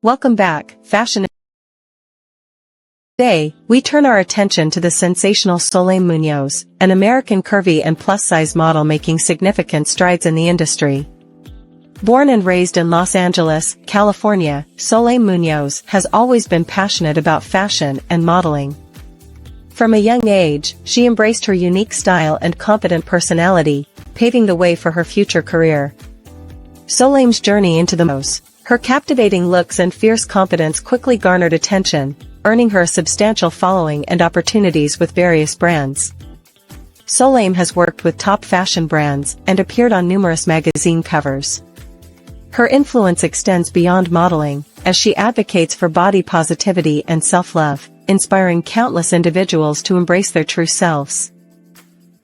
Welcome back, fashion. Today, we turn our attention to the sensational Salome Munoz, an American curvy and plus-size model making significant strides in the industry. Born and raised in Los Angeles, California, Salome Munoz has always been passionate about fashion and modeling. From a young age, she embraced her unique style and confident personality, paving the way for her future career. Salome's journey into the models. Her captivating looks and fierce confidence quickly garnered attention, earning her a substantial following and opportunities with various brands. Salome has worked with top fashion brands and appeared on numerous magazine covers. Her influence extends beyond modeling, as she advocates for body positivity and self-love, inspiring countless individuals to embrace their true selves.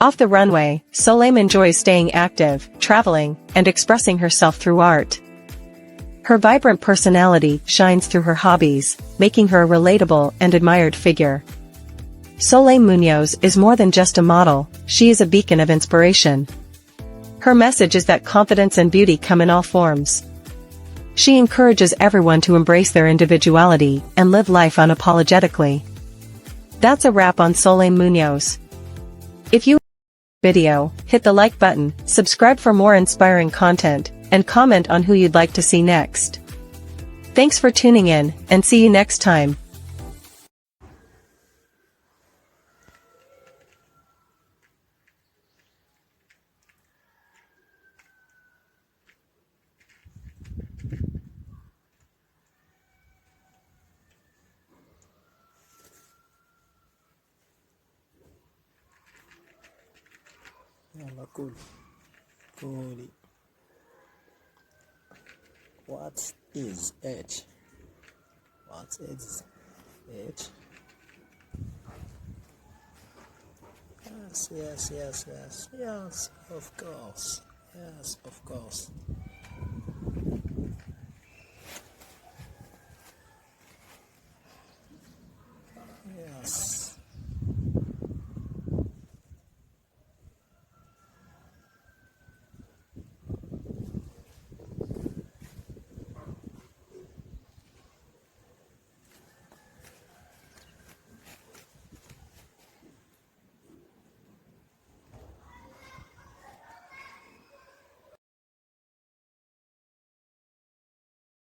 Off the runway, Salome enjoys staying active, traveling, and expressing herself through art. Her vibrant personality shines through her hobbies, making her a relatable and admired figure. Salome Munoz is more than just a model, she is a beacon of inspiration. Her message is that confidence and beauty come in all forms. She encourages everyone to embrace their individuality and live life unapologetically. That's a wrap on Salome Munoz. If you enjoyed this video, hit the like button, subscribe for more inspiring content, and comment on who you'd like to see next. Thanks for tuning in, and see you next time. Yalla, cool. Cool. What is H? What is H? Yes, of course. Yes, of course.